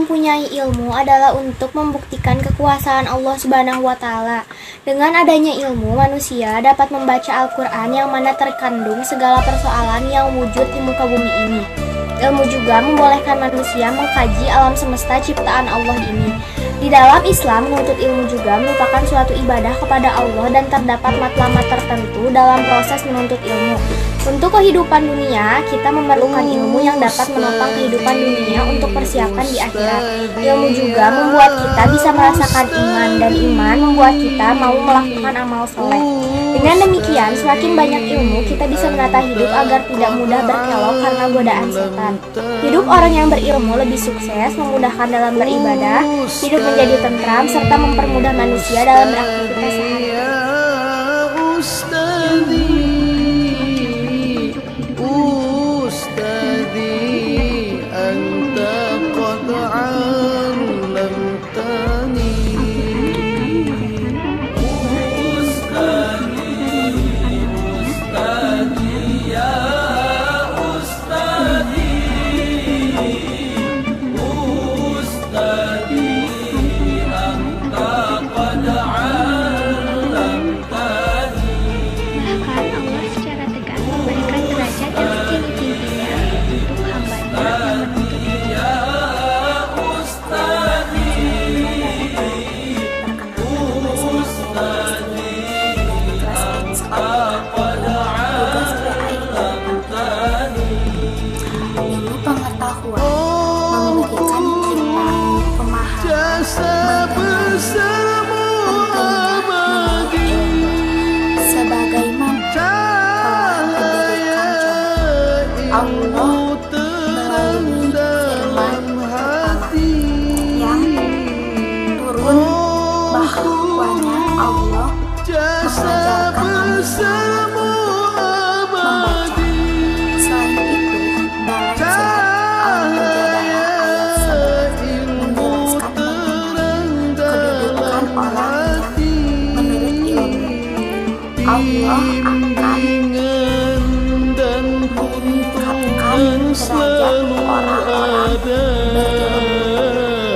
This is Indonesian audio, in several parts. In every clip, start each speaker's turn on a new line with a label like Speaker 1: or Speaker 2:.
Speaker 1: mempunyai ilmu adalah untuk membuktikan kekuasaan Allah Subhanahu wa Ta'ala. Dengan adanya ilmu, manusia dapat membaca Al-Quran yang mana terkandung segala persoalan yang wujud di muka bumi ini. Ilmu juga membolehkan manusia mengkaji alam semesta ciptaan Allah ini. Di dalam Islam, menuntut ilmu juga merupakan suatu ibadah kepada Allah dan terdapat matlamat tertentu dalam proses menuntut ilmu. Untuk kehidupan dunia, kita memerlukan ilmu yang dapat menopang kehidupan dunia untuk persiapan di akhirat. Ilmu juga membuat kita bisa merasakan iman, dan iman membuat kita mau melakukan amal soleh. Dengan demikian, semakin banyak ilmu, kita bisa menata hidup agar tidak mudah berkelok karena godaan setan. Hidup orang yang berilmu lebih sukses, memudahkan dalam beribadah, hidup menjadi tentram, serta mempermudah manusia dalam beraktivitas sehari-hari.
Speaker 2: Allah melalui firman yang turun bahwanya Allah mengajarkan manusia untuk membaca. Selain itu, dalam surat Al-Mujadalah ayat 11 menjelaskan mengenai kedudukan orang yang menurut ilmu. Allah akan derajat orang-orang berilmu.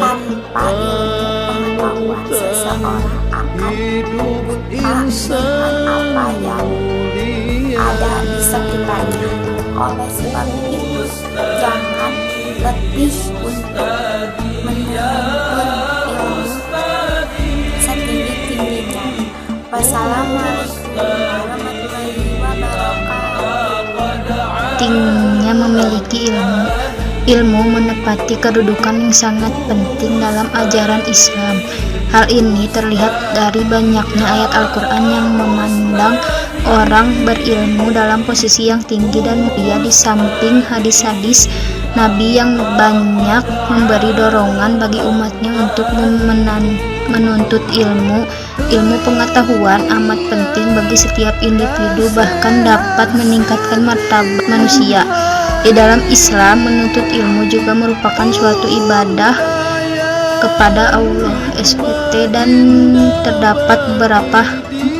Speaker 2: Tanpa ilmu pengetahuan, seseorang akan buta dengan apa yang ada di sekitarnya. Oleh sebab itu, jangan letih untuk menuntut ilmu setinggi-tingginya. Wassalamualaikum warahmatullahi wabarakatuh.
Speaker 3: Pentingnya memiliki ilmu menepati kedudukan yang sangat penting dalam ajaran Islam. Hal ini terlihat dari banyaknya ayat Al-Quran yang memandang orang berilmu dalam posisi yang tinggi dan mulia, di samping hadis-hadis Nabi yang banyak memberi dorongan bagi umatnya untuk menuntut ilmu. Ilmu pengetahuan amat penting bagi setiap individu, bahkan dapat meningkatkan martabat manusia. Di dalam Islam, menuntut ilmu juga merupakan suatu ibadah kepada Allah SWT, dan terdapat beberapa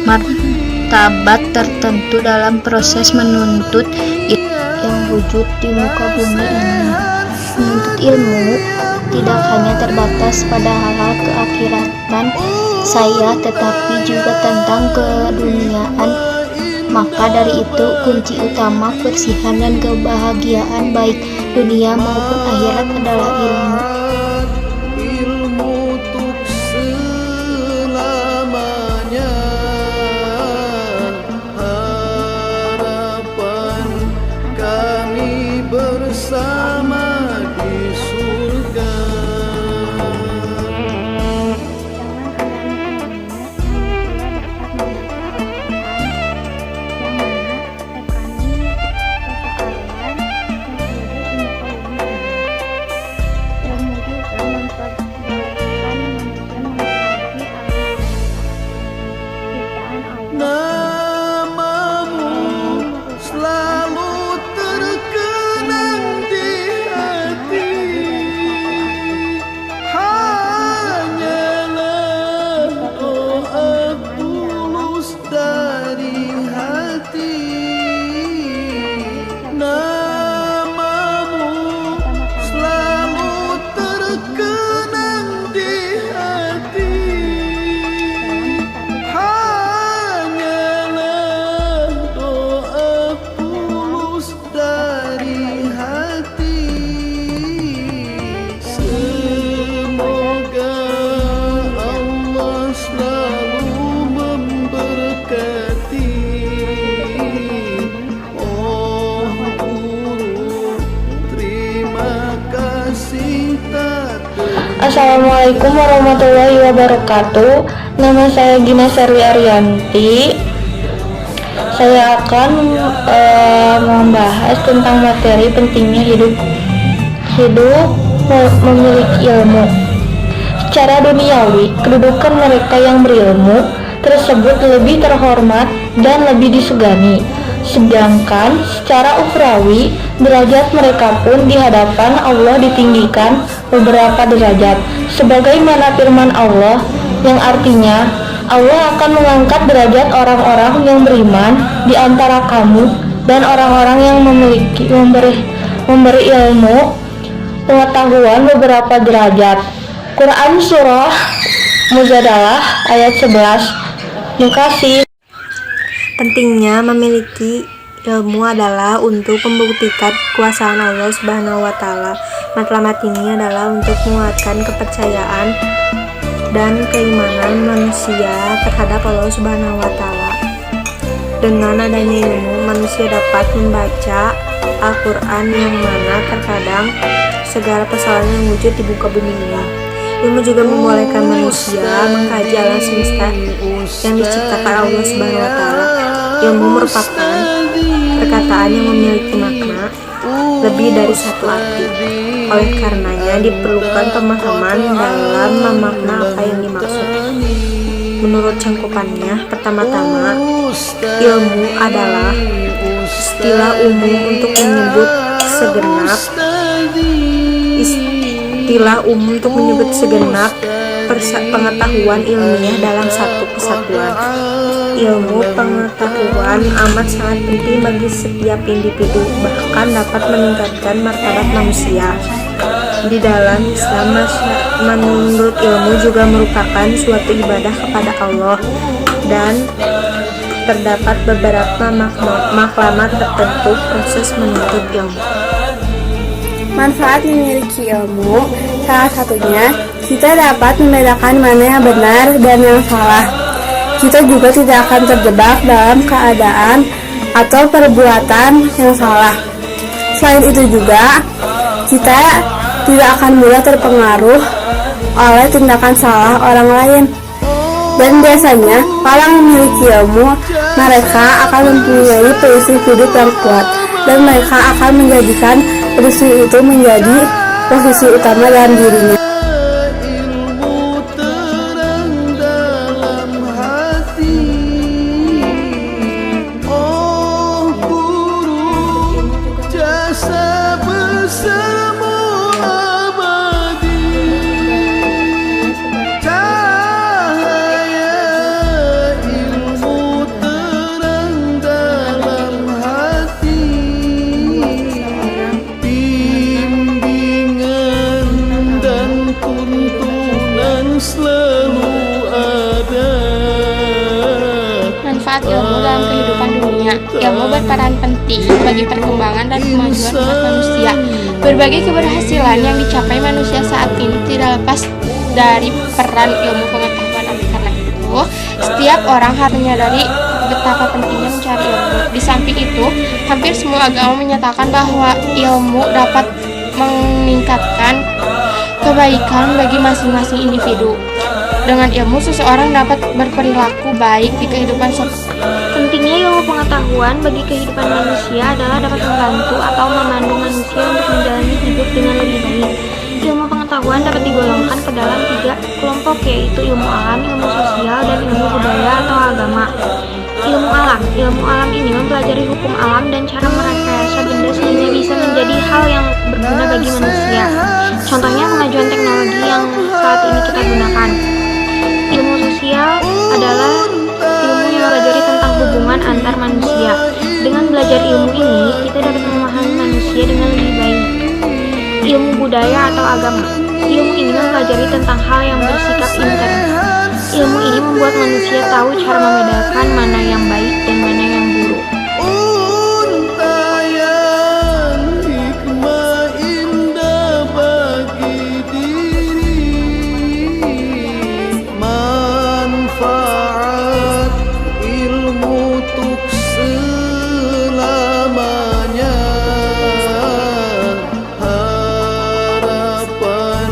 Speaker 3: martabat tertentu dalam proses menuntut ilmu yang wujud di muka bumi ini. Menuntut ilmu tidak hanya terbatas pada hal-hal keakhiratan saya, tetapi juga tentang keduniaan. Maka dari itu, kunci utama kebersihan dan kebahagiaan baik dunia maupun akhirat adalah ilmu.
Speaker 1: Ilmu
Speaker 4: Assalamualaikum warahmatullahi wabarakatuh. Nama saya Gina Serli Arianti. Saya akan membahas tentang materi pentingnya hidup memiliki ilmu. Secara duniawi, kedudukan mereka yang berilmu tersebut lebih terhormat dan lebih disegani. Sedangkan secara ukhrawi, derajat mereka pun di hadapan Allah ditinggikan beberapa derajat. Sebagaimana firman Allah yang artinya, Allah akan mengangkat derajat orang-orang yang beriman di antara kamu dan orang-orang yang memberi ilmu pengetahuan beberapa derajat. Quran Surah Mujadalah ayat 11. Terima kasih.
Speaker 2: Pentingnya memiliki ilmu adalah untuk membuktikan kekuasaan Allah Subhanahu wa Ta'ala. Matlamat ini adalah untuk menguatkan kepercayaan dan keimanan manusia terhadap Allah Subhanahu wa Ta'ala. Dengan adanya ilmu, manusia dapat membaca Al-Quran yang mana terkadang segala persoalan yang wujud di muka bumi ini. Ilmu juga membolehkan manusia mengkaji alam semesta yang diciptakan Allah Subhanahu wa Ta'ala. Ilmu merupakan perkataan yang memiliki makna lebih dari satu arti. Oleh karenanya diperlukan pemahaman dalam memakna apa yang dimaksud. Menurut cangkupannya, pertama-tama, ilmu adalah istilah umum untuk menyebut segenap pengetahuan ilmiah dalam satu kesatuan. Ilmu pengetahuan amat sangat penting bagi setiap individu, bahkan dapat meningkatkan martabat manusia. Di dalam Islam, menuntut ilmu juga merupakan suatu ibadah kepada Allah, dan terdapat beberapa maklamat tertentu proses menuntut ilmu.
Speaker 5: Manfaat memiliki ilmu, salah satunya kita dapat membedakan mana yang benar dan yang salah. Kita juga tidak akan terjebak dalam keadaan atau perbuatan yang salah. Selain itu juga, kita tidak akan mudah terpengaruh oleh tindakan salah orang lain. Dan biasanya, orang yang memiliki ilmu, mereka akan mempunyai prinsip hidup yang kuat, dan mereka akan menjadikan prinsip itu menjadi posisi utama dalam dirinya.
Speaker 1: Manfaat ilmu dalam kehidupan dunia. Ilmu berperan penting bagi perkembangan dan kemajuan umat manusia. Berbagai keberhasilan yang dicapai manusia saat ini tidak lepas dari peran ilmu pengetahuan. Oleh karena itu, setiap orang harus menyadari betapa pentingnya mencari ilmu. Di samping itu, hampir semua agama menyatakan bahwa ilmu dapat meningkatkan kebaikan bagi masing-masing individu. Dengan ilmu, seseorang dapat berperilaku baik di kehidupan sosial.
Speaker 6: Pentingnya ilmu pengetahuan bagi kehidupan manusia adalah dapat membantu atau memandu manusia untuk menjalani hidup dengan lebih baik. Ilmu pengetahuan dapat digolongkan ke dalam 3 kelompok, yaitu ilmu alam, ilmu sosial, dan ilmu budaya atau agama. Ilmu alam ini mempelajari hukum alam dan cara merekayasa benda sehingga bisa menjadi hal yang berguna bagi manusia. Contohnya kemajuan teknologi yang saat ini kita gunakan. Ilmu sosial adalah ilmu yang mempelajari tentang hubungan antar manusia. Dengan belajar ilmu ini, kita dapat memahami manusia dengan lebih baik. Ilmu budaya atau agama. Ilmu ini mempelajari tentang hal yang bersikap intern. Ilmu ini membuat manusia tahu cara membedakan mana yang baik dan mana yang buruk.
Speaker 7: Harapan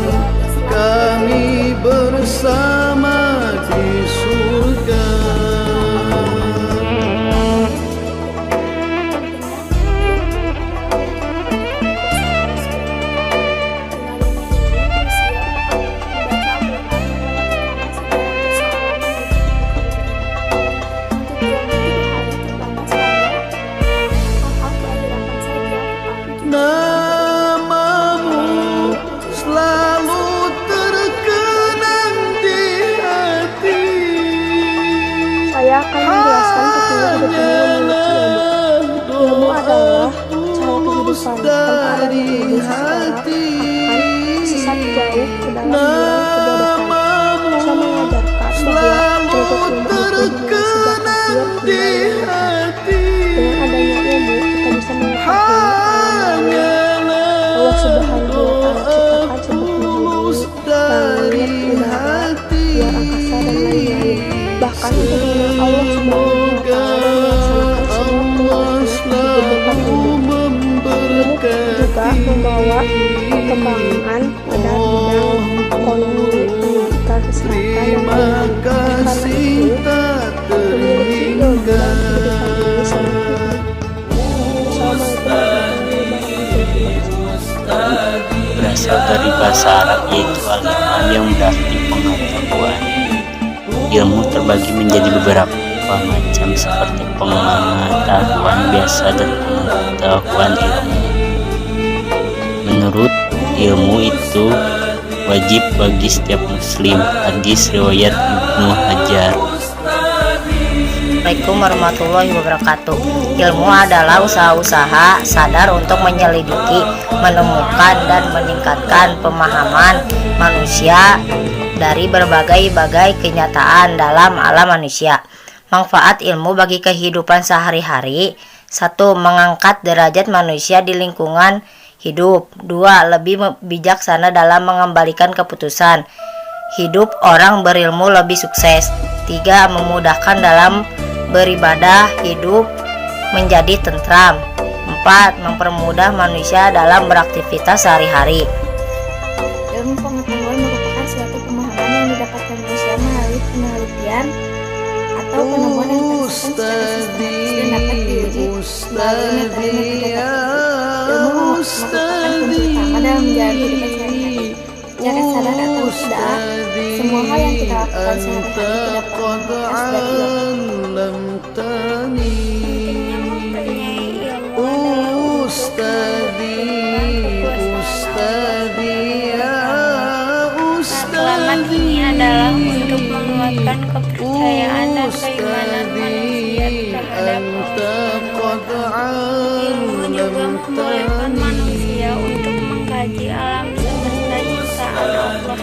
Speaker 5: akan menjelaskan pentingnya hidup ini memiliki ilmu. Ilmu adalah cahaya kehidupan tanpa adanya ilmu seseorang akan sesat jauh ke dalam jurang kebodohan. Bisa mengajarkan bahwa menuntut ilmu itu dimulai sejak lahir hingga meninggal. Dengan adanya ilmu kita bisa mengetahui alam yang Allah Subhanahu wa Ta'ala ciptakan seperti bumi, langit, udara, luar angkasa dan lain-lain. Bahkan untuk mengenal Allah Subhanahu wa Ta'ala dan melaksanakan semua perintahnya dibutuhkan ilmu. Ilmu juga membawa perkembangan pada bidang ekonomi, pendidikan, kesehatan, dan lain-lain. Karena itu, memiliki ilmu dalam kehidupan ini sangat penting.
Speaker 7: Berasal dari bahasa Arab yaitu al-ilm yang berarti pengetahuan. Ilmu terbagi menjadi beberapa macam seperti pengetahuan biasa dan pengetahuan ilmu. Menurut ilmu itu wajib bagi setiap muslim. Hadis riwayat Ibnu Hajar.
Speaker 8: Assalamualaikum warahmatullahi wabarakatuh. Ilmu adalah usaha-usaha sadar untuk menyelidiki, menemukan, dan meningkatkan pemahaman manusia dari berbagai-bagai kenyataan dalam alam manusia. Manfaat ilmu bagi kehidupan sehari-hari: 1. Mengangkat derajat manusia di lingkungan hidup. 2. Lebih bijaksana dalam mengembalikan keputusan hidup. Orang berilmu lebih sukses. 3. Memudahkan dalam beribadah, hidup menjadi tentram. 4. Mempermudah manusia dalam beraktivitas sehari-hari.
Speaker 6: Ilmu pengetahuan merupakan suatu pemahaman yang didapatkan manusia melalui penelitian atau penemuan yang konsisten secara sistematis dan dapat diuji melalui metode-metode tertentu. Ilmu merupakan kunci utama dalam menjalani kehidupan sehari-hari. Secara sadar atau tidak, semua hal yang kita lakukan sehari-hari tidak pernah lepas dari ilmu.
Speaker 2: Pentingnya mempunyai ilmu matlamat ini adalah untuk menguatkan kepercayaan dan keimanan manusia terhadap Allah. Ilmu juga membolehkan manusia untuk mengkaji alam semesta ciptaan Allah.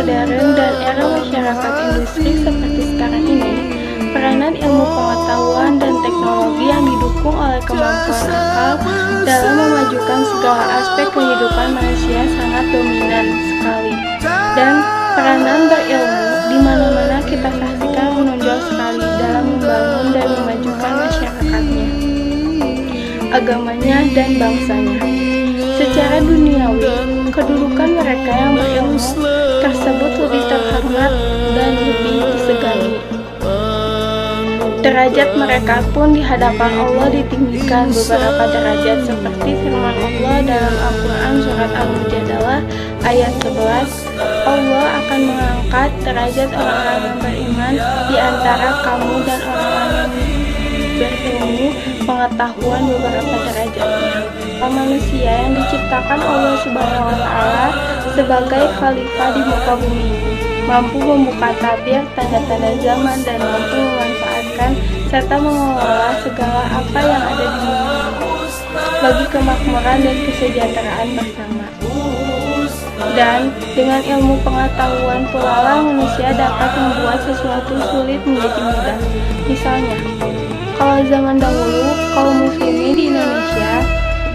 Speaker 5: Modern dan era masyarakat industri seperti sekarang ini, peranan ilmu pengetahuan dan teknologi yang didukung oleh kemampuan akal dalam memajukan segala aspek kehidupan manusia sangat dominan sekali. Dan peranan berilmu di mana-mana kita saksikan menonjol sekali dalam membangun dan memajukan masyarakatnya, agamanya, dan bangsanya. Secara duniawi, kedudukan mereka yang berilmu tersebut lebih terhormat dan lebih disegani. Derajat mereka pun di hadapan Allah ditinggikan beberapa derajat seperti firman Allah dalam Al-Quran surat Al-Mujadalah ayat 11, Allah akan mengangkat derajat orang-orang yang beriman di antara kamu dan orang-orang yang berilmu pengetahuan beberapa derajatnya. Manusia yang diciptakan Allah Subhanahu wa Ta'ala sebagai khalifah di muka bumi ini, mampu membuka tabir tanda-tanda zaman dan mampu memanfaatkan serta mengelola segala apa yang ada di bumi ini bagi kemakmuran dan kesejahteraan bersama. Dan dengan ilmu pengetahuan pula lah manusia dapat membuat sesuatu sulit menjadi mudah. Misalnya, kalau zaman dahulu kaum muslimin di Indonesia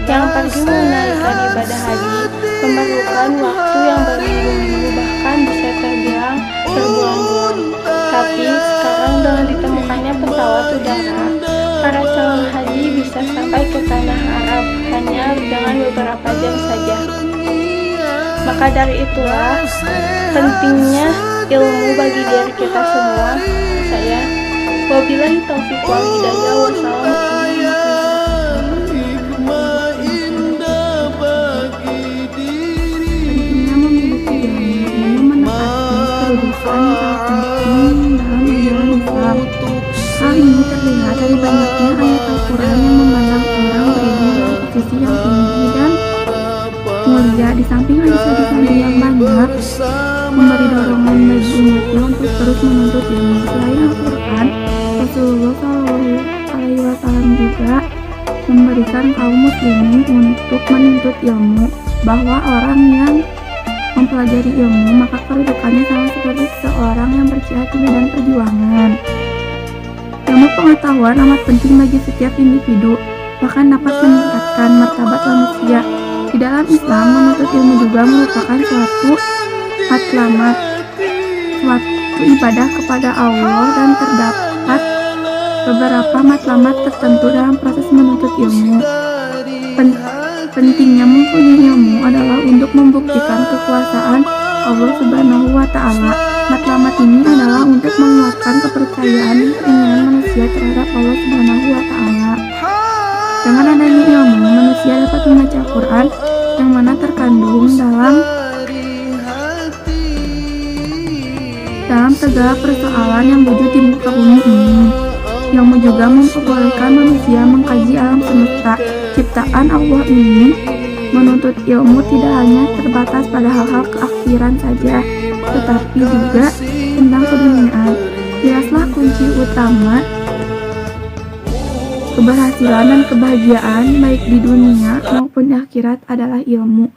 Speaker 5: yang pergi menunaikan ibadah haji memerlukan waktu yang berminggu-minggu dengan ditemukannya pesawat udara, para calon haji bisa sampai ke tanah Arab hanya dengan beberapa jam saja. Maka dari itulah pentingnya ilmu bagi diri kita semua. Saya wabillahi taufiq wal hidayah.
Speaker 9: Pentingnya memiliki ilmu menempati kedudukan yang sangat penting dalam ajaran Islam. Hal ini terlihat dari banyaknya ayat Al-Quran yang memandang orang berilmu dalam posisi yang tinggi dan mulia. Di samping hadis-hadis Nabi yang banyak memberi dorongan bagi umatnya untuk terus menuntut ilmu. Selain Al-Quran, Rasulullah SAW juga memberikan kaum muslimin untuk menuntut ilmu, bahwa orang yang mempelajari ilmu maka kedudukannya sama seperti seseorang yang berjihad di medan perjuangan. Ilmu pengetahuan amat penting bagi setiap individu, bahkan dapat meningkatkan martabat manusia. Di dalam Islam, menuntut ilmu juga merupakan suatu matlamat, suatu ibadah kepada Allah, dan terdapat beberapa matlamat tertentu dalam proses menuntut ilmu. Pentingnya mempunyai ilmu adalah untuk membuktikan kekuasaan Allah Subhanahu wa Ta'ala. Matlamat ini adalah untuk menguatkan kepercayaan dan keinginan manusia terhadap Allah Subhanahu wa Ta'ala. Dengan adanya ilmu, manusia dapat membaca Al-Quran yang mana terkandung dalam segala persoalan yang wujud di muka bumi ini. Ilmu juga memperbolehkan manusia mengkaji alam semesta ciptaan Allah ini. Menuntut ilmu tidak hanya terbatas pada hal-hal keakhiran saja, tetapi juga tentang keduniaan. Jelaslah kunci utama keberhasilan dan kebahagiaan baik di dunia maupun di akhirat adalah ilmu.